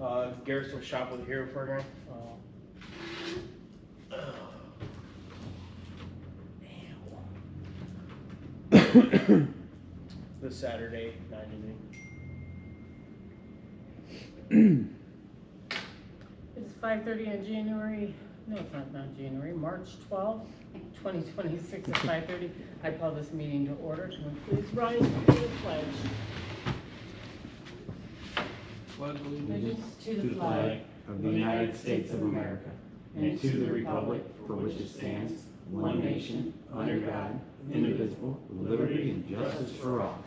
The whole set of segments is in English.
Garrisville Shop with a Hero program. This Saturday, 9 to noon. It's 5:30 on January, no, it's not January, March 12th, 2026 at 5:30. I call this meeting to order. Can we please rise to the pledge? Allegiance to the flag of the United States of America, and to the republic for which it stands, one nation, under God, indivisible, with liberty and justice for all.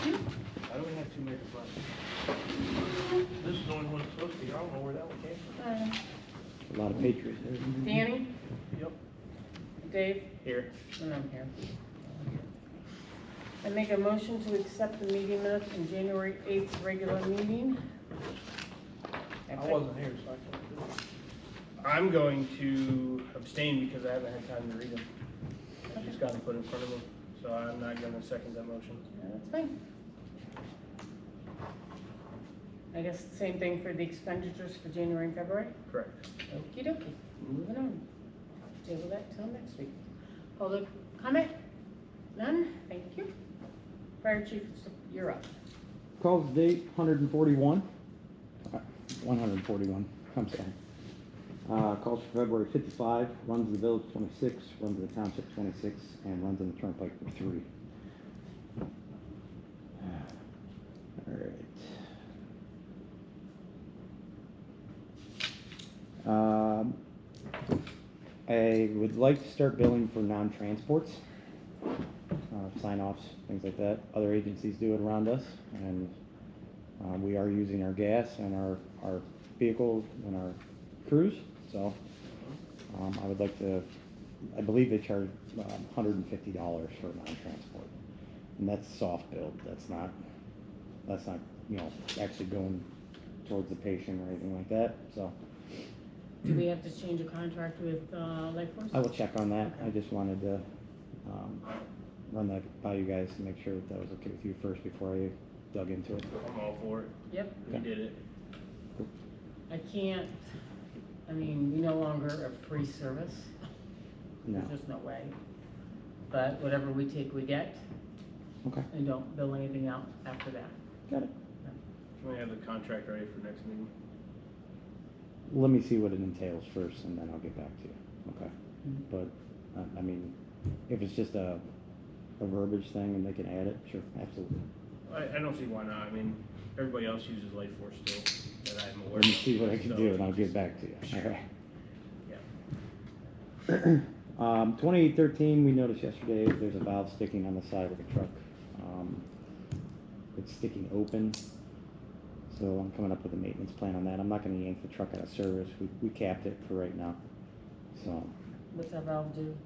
Why do we have two microphones? This is the only one that's supposed to be. I don't know where that one came from. A lot of patriots. Danny? Yep. Dave? Here. And I'm here. I make a motion to accept the meeting minutes from January 8th regular meeting. I wasn't here, so I can't do it. I'm going to abstain because I haven't had time to read them. I just got them put in front of me, so I'm not going to second that motion. Yeah, that's fine. I guess the same thing for the expenditures for January and February? Correct. Okey dokey, moving on. Table that till next week. Public comment? None? Thank you. Fire Chief, you're up. Calls date 141. 141, I'm sorry. Calls for February 55, runs the village 26, runs the township 26, and runs in the turnpike for 3. Alright. I would like to start billing for non-transports, sign-offs, things like that. Other agencies do it around us, and we are using our gas and our vehicles and our crews, so I would like to, I believe they charge $150 for non-transport, and that's soft billed. That's not you know, actually going towards the patient or anything like that. So Do we have to change a contract with Life Force? I will check on that. I just wanted to run that by you guys to make sure that was okay with you first before I dug into it. I'm all for it. Yep. We did it. I can't, I mean, we no longer a free service. No. There's just no way. But whatever we take, we get. Okay. And don't bill anything out after that. Got it. Can we have the contract ready for next meeting? Let me see what it entails first, and then I'll get back to you. Okay. Mm-hmm. But I mean, if it's just a verbiage thing and they can add it, sure, absolutely. I don't see why not. I mean, everybody else uses Life Force still that I'm aware Let me of. see what I can So, do, and I'll get back to you. Sure. All right. 2813, we noticed yesterday there's a valve sticking on the side of the truck. It's sticking open, so I'm coming up with a maintenance plan on that. I'm not going to yank the truck out of service. We capped it for right now. So What's that valve do?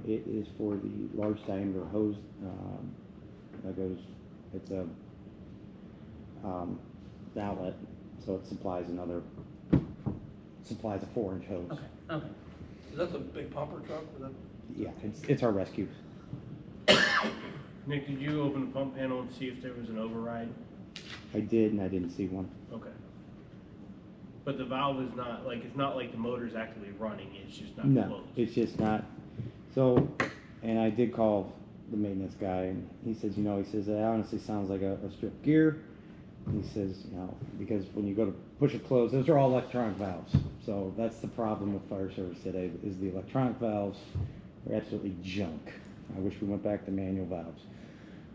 it is for the large diameter hose that goes. It's a outlet, so it supplies a 4-inch hose. Okay, okay. Is that the big pumper truck? Yeah, it's our rescue. Nick, did you open the pump panel and see if there was an override? I did, and I didn't see one. Okay. But the valve is not like, it's not like the motor's actively running, it's just not No, closed. it's just not. So, and I did call the maintenance guy, and he says, that honestly sounds like a stripped gear. And he says, because when you go to push it closed, those are all electronic valves. So that's the problem with fire service today, is the electronic valves are absolutely junk. I wish we went back to manual valves.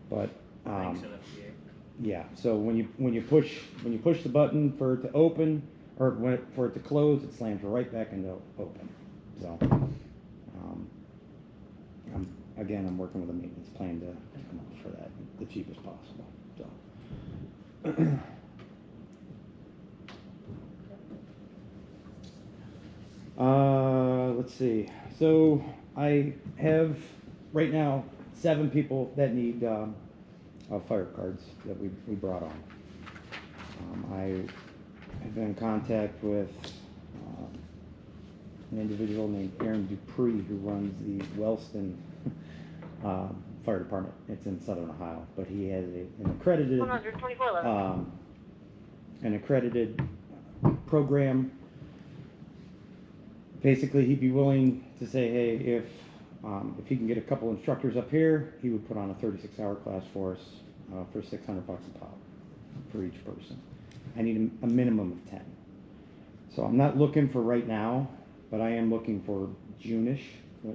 But Thanks, NFPA. yeah, so when you push the button for it to open, or for it to close, it slams right back into open. So I'm working with a maintenance plan to come up for that the cheapest possible. So let's see. So I have right now 7 people that need fire cards that we brought on. I have been in contact with an individual named Aaron Dupree who runs the Wellston Fire Department. It's in Southern Ohio, but he has an accredited program. Basically, he'd be willing to say, hey, if he can get a couple instructors up here, he would put on a 36-hour class for us for $600 a pop for each person. I need a minimum of 10. So I'm not looking for right now, but I am looking for June-ish,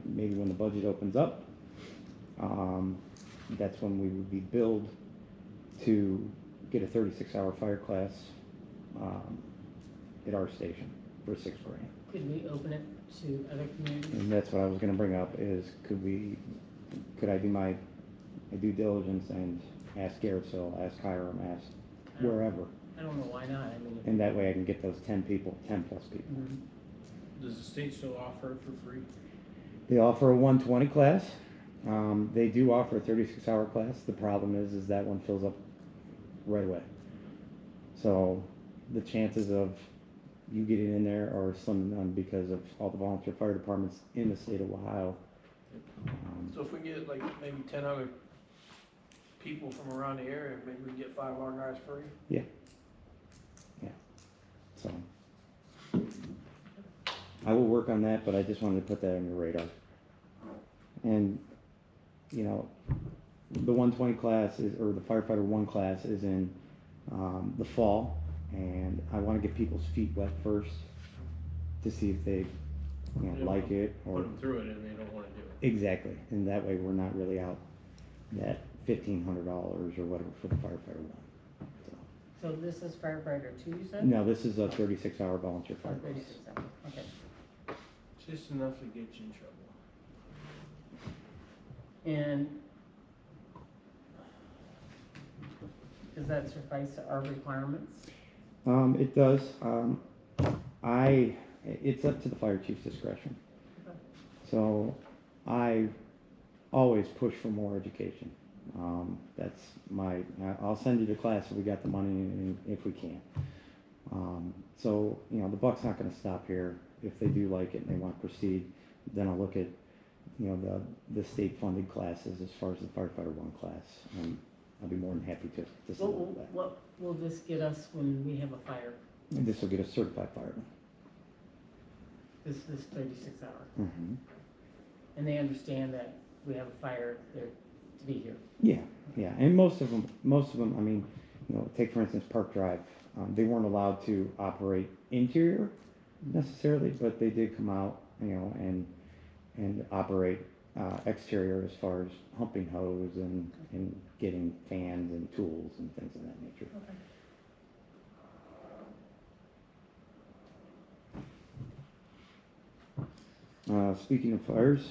maybe when the budget opens up. That's when we would be billed to get a 36-hour fire class at our station for $6 grand. Could we open it to other communities? And that's what I was going to bring up is could I do my due diligence and ask Garrettsville, ask Hiram, ask wherever. I don't know why not. I mean, And that way I can get those 10 people, 10 plus people. Mhm. Does the state still offer it for free? They offer a 120 class. They do offer a 36-hour class. The problem is that one fills up right away. So the chances of you getting in there are slim to none because of all the volunteer fire departments in the state of Ohio. So if we get like maybe 10 other people from around the area, maybe we can get 5 of our guys free? Yeah. So I will work on that, but I just wanted to put that on your radar. And, you know, the 120 class or the firefighter 1 class is in the fall, and I want to get people's feet wet first to see if they, like it or Put them through it and they don't want to do it. exactly. And that way we're not really out that $1,500 or whatever for the firefighter 1. so this is firefighter 2, you said? No, this is a 36-hour volunteer Oh, fire class. 36 hours. Okay. Just enough to get you in trouble. And does that suffice to our requirements? It does. It's up to the fire chief's discretion. Okay. So I always push for more education. That's I'll send you to class if we got the money and if we can. So, the buck's not going to stop here. If they do like it and they want to proceed, then I'll look at, the state funded classes as far as the firefighter 1 class. And I'll be more than happy to support that. What will this get us when we have a fire? And this will get a certified fireman. This is 36 hours. Mm-hmm. And they understand that we have a fire, they're to be here. Yeah, and most of them, I mean, take for instance Park Drive. They weren't allowed to operate interior necessarily, but they did come out, and operate exterior as far as humping hose and getting fans and tools and things of that nature. Okay. Speaking of fires,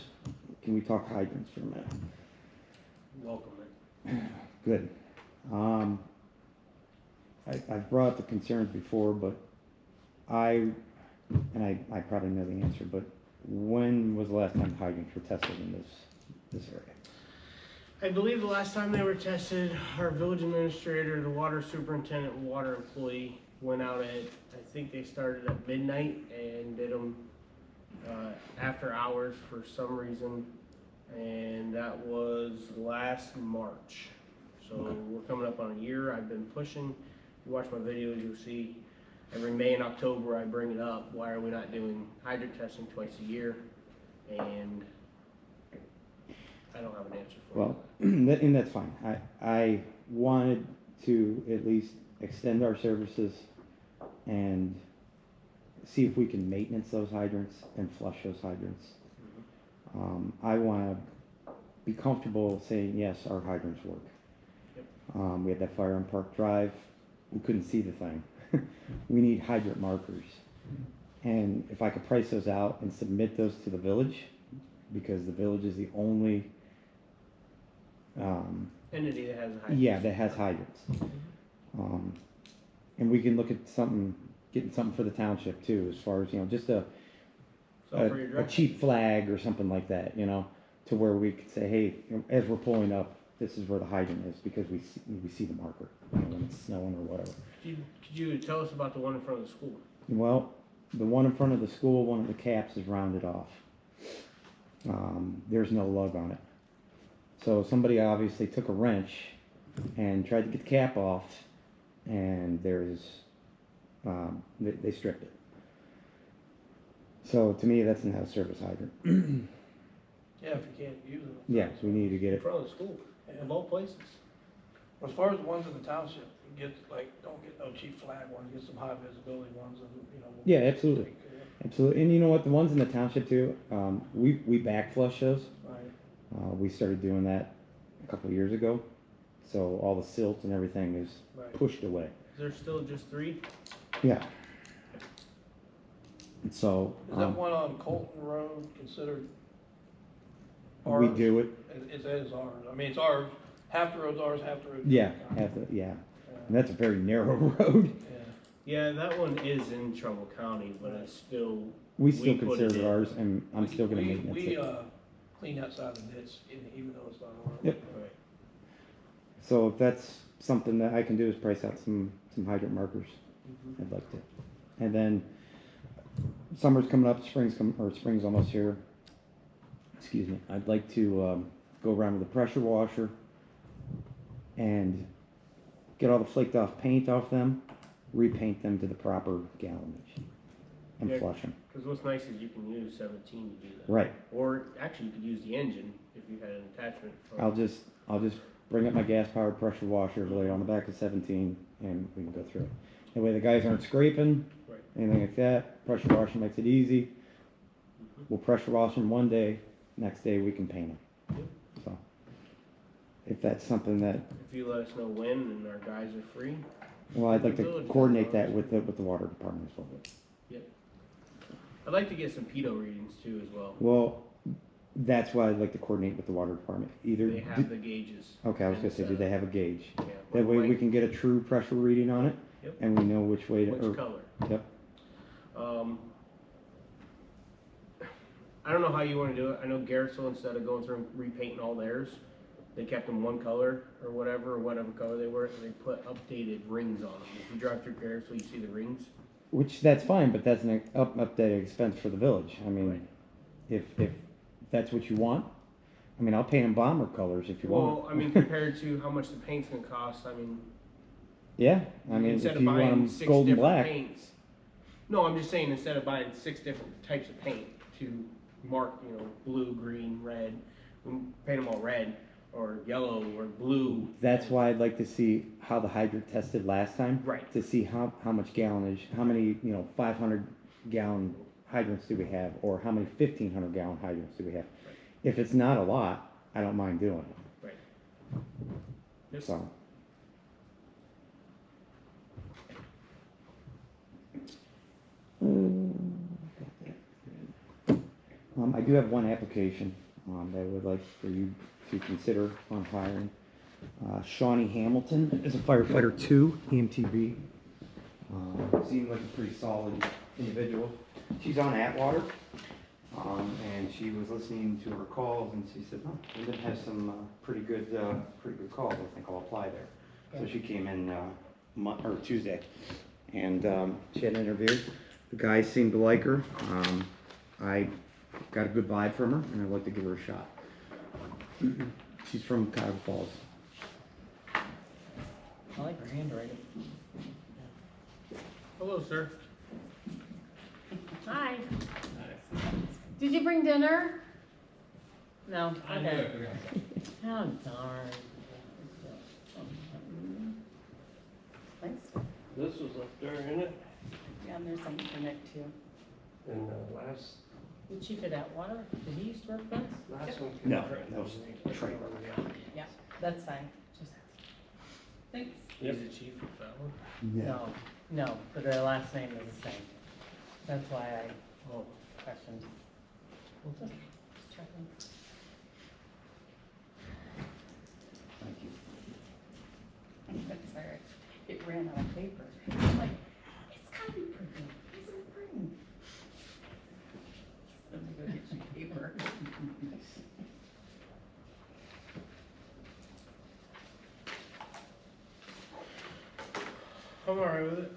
can we talk hydrants for a minute? Welcome it. Good. I've brought up the concerns before, but I probably know the answer, but when was the last time hydrants were tested in this area? I believe the last time they were tested, our village administrator, the water superintendent, and water employee went out at, I think they started at midnight and did them after hours for some reason, and that was last March. So we're coming up on a year. I've been pushing. If you watch my videos, you'll see every May and October I bring it up. Why are we not doing hydrant testing twice a year? And I don't have an answer for Well, and that's fine. I wanted to at least extend our services and see if we can maintenance those hydrants and flush those hydrants. I want to be comfortable saying, yes, our hydrants work. Yep. We had that fire on Park Drive. We couldn't see the thing. We need hydrant markers. And if I could price those out and submit those to the village, because the village is the only entity that has a hydrant. yeah, that has hydrants. And we can look at getting something for the township too, as far as, just So for your a direct- cheap flag or something like that, to where we could say, hey, as we're pulling up, this is where the hydrant is, because we see the marker, when it's snowing or whatever. Could you tell us about the one in front of the school? Well, the one in front of the school, one of the caps is rounded off. There's no lug on it. So somebody obviously took a wrench and tried to get the cap off, and there's they stripped it. So to me, that's an out-of-service hydrant. Yeah, if you can't use it. Yeah, so we need to get In it. front of the school, Yeah. of all places. As far as the ones in the township, you get, like, don't get no cheap flag ones, get some high visibility ones and, you know. we'll Yeah, absolutely. take care of it. Absolutely, and you know what, the ones in the township too, we back flush those. Right, We started doing that a couple of years ago, so all the silt and everything is right. pushed away. Is there still just 3? Yeah. And so, Is that one on Colton Road considered we ours? do it, It is ours. I mean, it's ours. Half the road's ours, half the road's. yeah, county. yeah, and Yeah. that's a very narrow road. Yeah. Yeah, that one is in Trumbull County, but it's still. We still put consider in. it ours, and I'm still gonna We- maintenance We, it. clean that side of the ditch, even though it's not ours. Yep. Right. So if that's something that I can do is price out some hydrant markers, Mhm. I'd like to. And then, summer's coming up, spring's almost here. Excuse me, I'd like to, go around with a pressure washer and get all the flaked off paint off them, repaint them to the proper gallonage, and Yeah. flush them. Because what's nice is you can use 17 to do that. Right, Or actually, you could use the engine if you had an attachment. From, I'll just bring up my gas-powered pressure washer, lay it on the back of 17, and we can go through it. That way the guys aren't scraping, Right. anything like that. Pressure washer makes it easy. We'll pressure wash them one day, next day we can paint them. Yep. So, if that's something that, If you let us know when and our guys are free. well, I'd like to Village coordinate does that with the water department as well. Yep. I'd like to get some pedo readings too as well. Well, that's why I'd like to coordinate with the water department. Either, They have the gauges. okay, I was and gonna say, do set they up. have a gauge? Yeah. That way we like, can get a true pressure reading on it, Yep. and we know which way to, Which color? yep. I don't know how you want to do it. I know Garrettsville, instead of going through and repainting all theirs, they kept them one color or whatever color they were, and they put updated rings on them. If you drive through Garrettsville, you see the rings. Which, that's fine, but that's an updated expense for the village. I Right. mean, if that's what you want, I mean, I'll paint them bomber colors if you want. Well, I mean, compared to how much the paint's gonna cost, I mean, Yeah, I mean, instead if of you want buying them 6 gold and different black, paints. No, I'm just saying, instead of buying 6 different types of paint to mark, blue, green, red, we paint them all red or yellow or blue. that's why I'd like to see how the hydrant tested last time. Right. To see how much gallonage, how many, 500 gallon hydrants do we have, or how many 1,500 gallon hydrants do we have? Right. If it's not a lot, I don't mind doing it, Right. Yep. so. I do have one application, that I would like for you to consider on hiring. Shawnee Hamilton is a firefighter 2, EMTB. Seemed like a pretty solid individual. She's on Atwater, and she was listening to her calls, and she said, "Oh, Windham has some pretty good calls. I think I'll apply there." So she came in Tuesday, and she had an interview. The guys seemed to like her. I got a good vibe from her, and I'd like to give her a shot. She's from Cuyahoga Falls. I like her handwriting. Hello, sir. Hi. Did you bring dinner? No, okay. Oh, darn. Thanks. This was up there, isn't it? Yeah, and there's something for Nick too. And last The chief of Atwater, did he used to work for us? one. No, that was trailer. Yeah, that's fine. Just thanks. He's the chief of that one. No, but their last name is the same. That's why I Oh, questioned. We'll just check in. Thank you. That's all right. It ran out of paper. I'm like, it's gotta be printing. It's not printing. Let me go get you paper. I'm alright with it.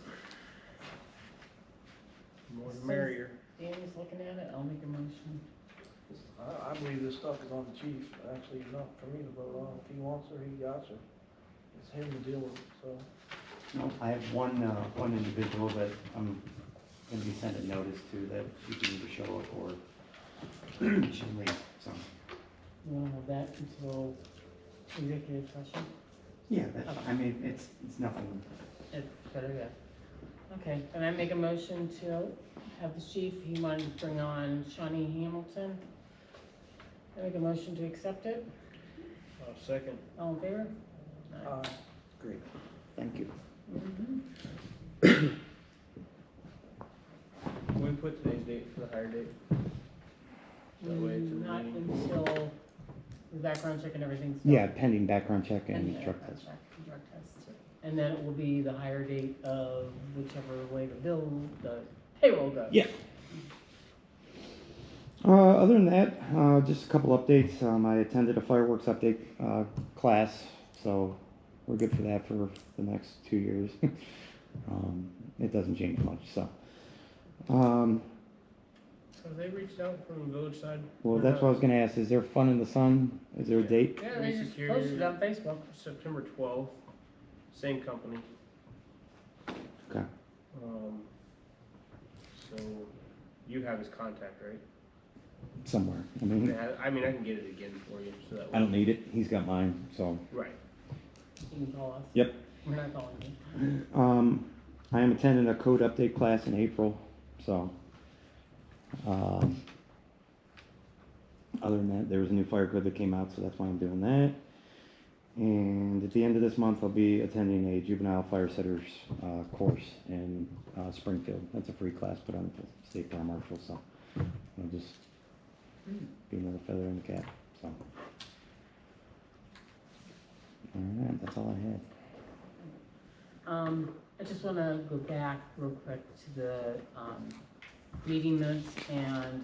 More the merrier. Danny's looking at it, I'll make a motion. I believe this stuff is on the chief, actually, not for me to vote on. If he wants her, he got her. It's him to deal with, so. No, I have one individual that I'm gonna be sending notice to that she can either show up or she can leave, so. You wanna have that until executive session? Yeah, that's fine. I mean, it's nothing. It's better, yeah. Okay, and I make a motion to have the chief, he wanted to bring on Shawnee Hamilton. I make a motion to accept it. Second. All in favor? Great. Thank you. Mhm. Can we put today's date for the hire date? That way it's in the Not meeting. until the background check and everything's done. Yeah, pending background check and And drug background test. check and drug test. And then it will be the hire date of whichever way the payroll goes. Yeah. Other than that, just a couple updates. I attended a fireworks update class, so we're good for that for the next 2 years. It doesn't change much, so. So they reached out from the village side? Well, that's what I was gonna ask. Is there fun in the sun? Is there a date? Yeah, they just Secure- posted it on Facebook. September 12th, same company. Okay. So you have his contact, right? Somewhere. I mean, I mean, I can get it again for you, so that way. I don't need it. He's got mine, so. Right. You can call us. Yep. We're not calling you. I am attending a code update class in April, so. Other than that, there was a new fire code that came out, so that's why I'm doing that. And at the end of this month, I'll be attending a juvenile fire setters course in Springfield. That's a free class put on the state fire marshal, so I'll just be another feather in the cap. So, all right, that's all I had. I just wanna go back real quick to the, meeting minutes and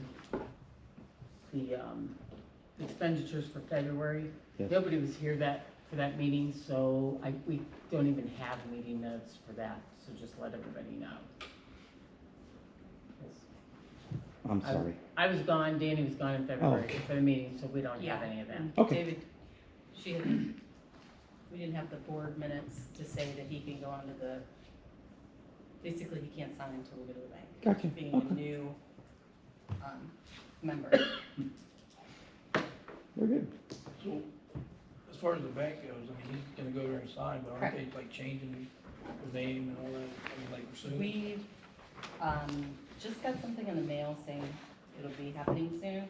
the, expenditures for February. Yes. Nobody was here for that meeting, so we don't even have meeting minutes for that, so just let everybody know. I'm sorry. I was gone, Danny was gone in February okay. for the meeting, so we don't have Yeah. any of that. Okay. David, we didn't have the board minutes to say that he can go onto basically he can't sign until we go to the bank. Gotcha. Being Okay. a new, member. We're good. So, as far as the bank goes, I mean, he's gonna go there and sign, but aren't they like changing his name and all that, I mean, like soon? We, just got something in the mail saying it'll be happening soon.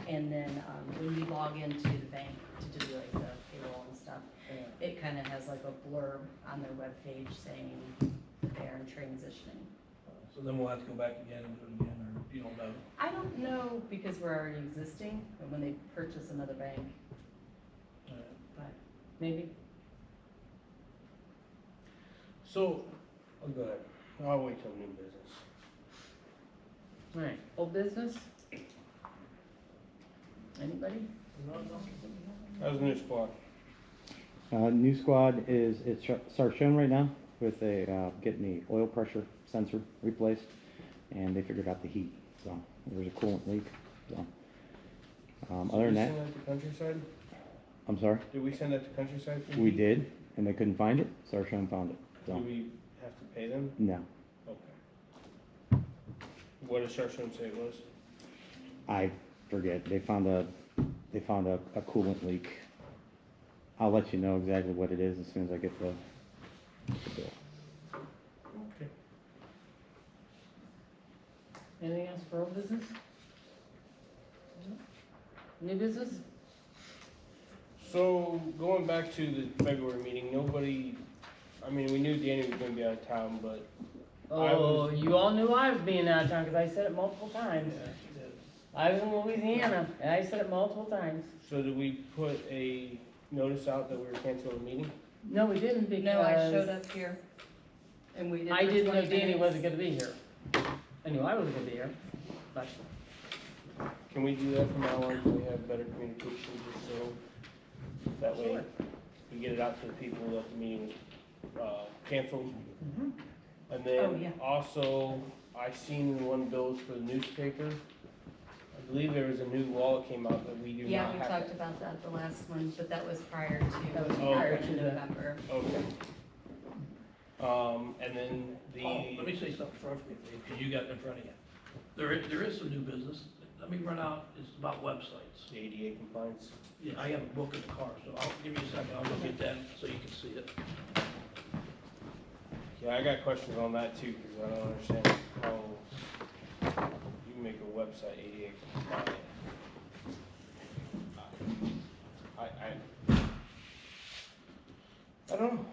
And then, when we log into the bank to do like the payroll and stuff, Yeah. it kind of has like a blurb on their webpage saying that they are transitioning. So then we'll have to go back again and do it again, or you don't know? I don't know because we're already existing, but when they purchase another bank, but Maybe? So, oh, go ahead. I'll wait till new business. All right, old business? Anybody? How's the new squad? New squad starts showing right now with getting the oil pressure sensor replaced, and they figured out the heat. So there's a coolant leak. So other than that, Did we send that to Countryside? I'm sorry. Did we send that to Countryside? for We heat? did, and they couldn't find it. Sarshon found it. Do So we have to pay them? no, Okay. What does Sarson say it was? I forget. They found a coolant leak. I'll let you know exactly what it is as soon as I get the bill. Okay. Anything else for old business? New business? So, going back to the February meeting, nobody, I mean, we knew Danny was gonna be out of town, but I Oh, was- you all knew I was being out of town, cause I said it multiple times. Yeah, she did. I was in Louisiana, and I said it multiple times. so did we put a notice out that we were canceling the meeting? No, we didn't because. no, I showed up here and we did. I for didn't know 20 Danny minutes. wasn't gonna be here. I knew I wasn't gonna be here, but Can we do that from now on, so we have better communication, just so that way Sure. we get it out to the people that the meeting was, canceled? Mhm. And Oh, yeah. then also, I seen one bills for the newspaper. I believe there was a new law that came out that we do Yeah, not we have talked to. about that the last one, but that was prior to. That was prior to in the- November. Okay. And then Oh, let me say something before I forget, Dave, because you got it in front of you. There is some new business. Let me run out, it's about websites. the ADA compliance. Yeah, I have a book in the car, so I'll give you a second, I'll go get that so you can see it. Yeah, I got questions on that too, because I don't understand how you make a website ADA compliant. I don't know.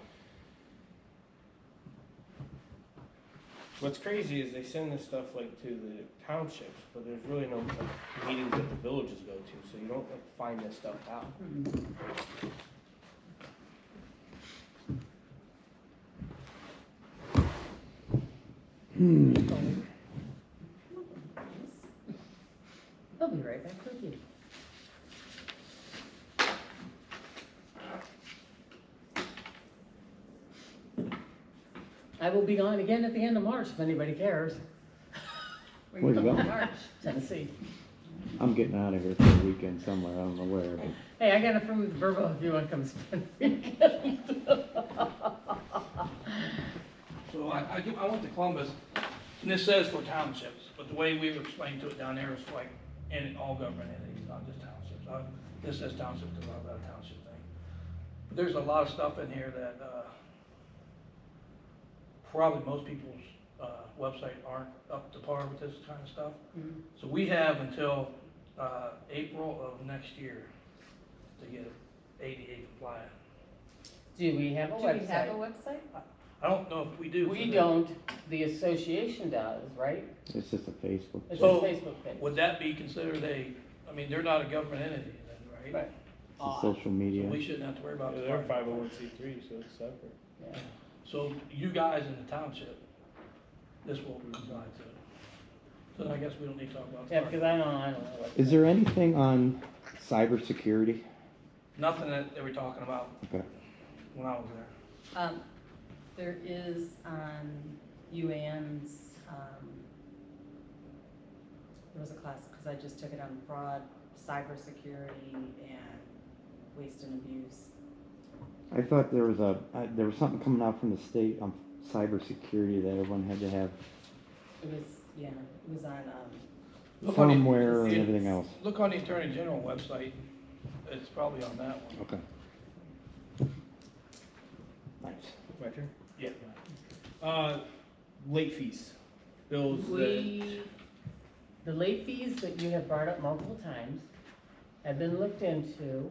What's crazy is they send this stuff like to the townships, but there's really no like, meetings that the villages go to, so you don't like find this stuff out. They'll be right back with you. I will be gone again at the end of March if anybody cares. Where's it going? March. Tennessee. I'm getting out of here for the weekend somewhere, I don't know where, but Hey, I got a from Verbo if you want to come spend the weekend. So I went to Columbus, and this says for townships, but the way we were explaining to it down there is like, in all government entities, not just townships. This says township because I'm about a township thing. But there's a lot of stuff in here that, probably most people's, website aren't up to par with this kind of stuff. Mhm. So we have until, April of next year to get ADA compliant. Do we have a Do we have a website? website? I don't know if we do. We for the- don't, the association does, right? it's just a Facebook. It's So- a Facebook page. Would that be considered I mean, they're not a government entity then, right? Right. It's a social So media. we shouldn't have to worry about. Yeah, they're 501c3, so it's separate. Yeah. So you guys in the township, this will comply to. So then I guess we don't need to talk about. Yeah, because I don't know what. Is there anything on cybersecurity? Nothing that they were talking about Okay. when I was there. There is on UAN's, there was a class, because I just took it on fraud, cybersecurity, and waste and abuse. I thought there was something coming out from the state on cybersecurity that everyone had to have It was, yeah, it was on, Look on the- firmware and it- everything else. Look on the Attorney General website, it's probably on that one. Okay. Nice. My turn? Yeah. Late fees, bills that, The late fees that you have brought up multiple times have been looked into.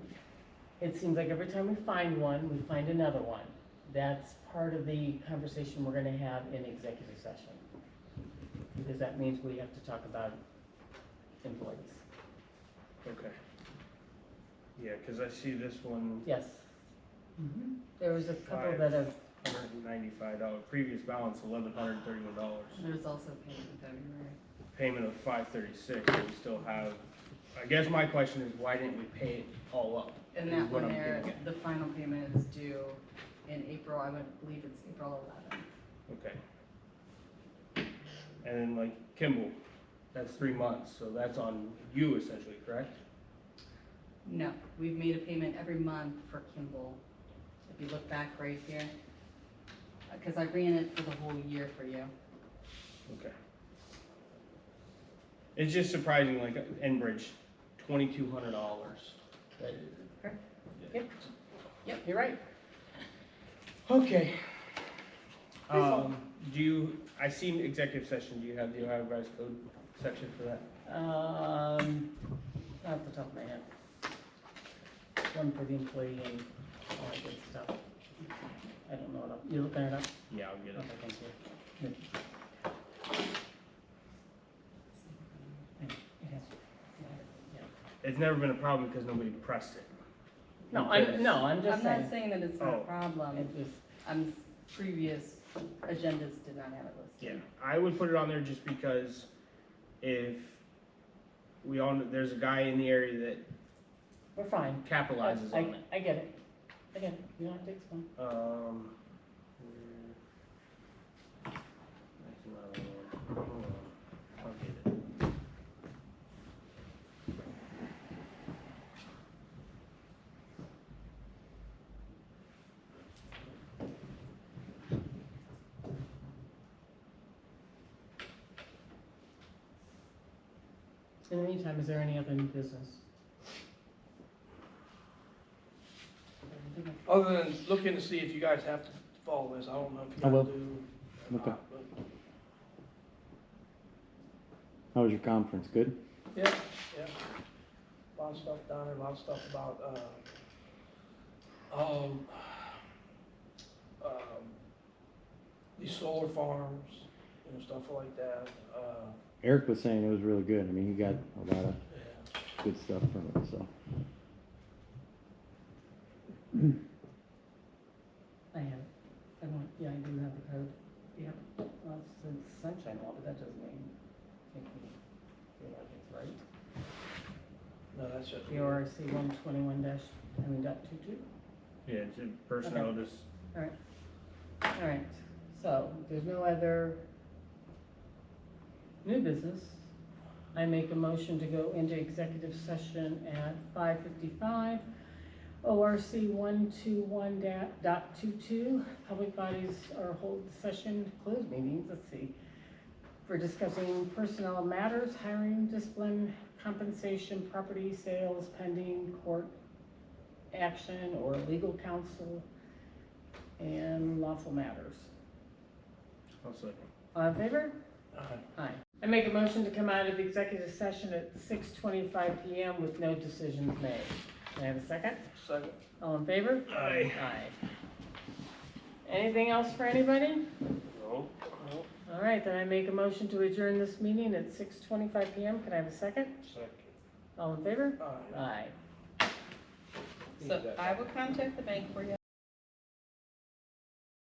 It seems like every time we find one, we find another one. That's part of the conversation we're gonna have in executive session. Because that means we have to talk about employees. okay. Yeah, because I see this one, Yes. There was a couple that have, $195, previous balance $1,131. there's also payment in February. Payment of $536, but we still have, I guess my question is, why didn't we pay it all up? And Is that what one I'm there, getting at. the final payment is due in April, I would believe it's April 11th. Okay. And then like Kimball, that's 3 months, so that's on you essentially, correct? No, we've made a payment every month for Kimball. If you look back right here, because I ran it for the whole year for you. Okay. It's just surprising, like Enbridge, $2,200. Correct. yep, you're right. Okay. I seen executive session, do you have the Ohio Revised Code section for that? Off the top of my head. One for the employee and all that good stuff. I don't know it up. You looking it up? Yeah, I'll get Okay, it. thank you. It has, yeah. It's never been a problem because nobody pressed it. No, Because- I'm just I'm not saying. saying that it's not a Oh. problem, It was, previous agendas did not have it listed. Yeah, I would put it on there just because if we all, there's a guy in the area that we're fine. capitalizes on it. I get it. I get it. You don't have to explain. That's another one. Hold on. I'll get it. In the meantime, is there any other new business? Other than looking to see if you guys have to follow this, I don't know if I you will. guys do or Okay. not, but, How was your conference? Good? yeah, yeah. A lot of stuff down there, a lot of stuff about, these solar farms, you know, stuff like that, Eric was saying it was really good. I mean, he got a lot of yeah. good stuff from it, so. I have it. I want, yeah, I do have the code. Yeah. Well, it's sunshine law, but that doesn't make me feel like it's right. No, that's just. PRC 121 dash, dot 22. Yeah, it's in personnel, just, All right, so there's no other new business. I make a motion to go into executive session at 5:55. ORC 121.22, public bodies are hold session, closed meetings, let's see, for discussing personnel matters, hiring, discipline, compensation, property sales, pending court action or legal counsel, and lawful matters. I'll second. All in favor? Aye. I make a motion to come out of executive session at 6:25 PM with no decisions made. Can I have a second? Second. All in favor? Aye. Aye. Anything else for anybody? No. All right, then I make a motion to adjourn this meeting at 6:25 PM. Can I have a second? Second. All in favor? Aye. Aye. So I will contact the bank for you.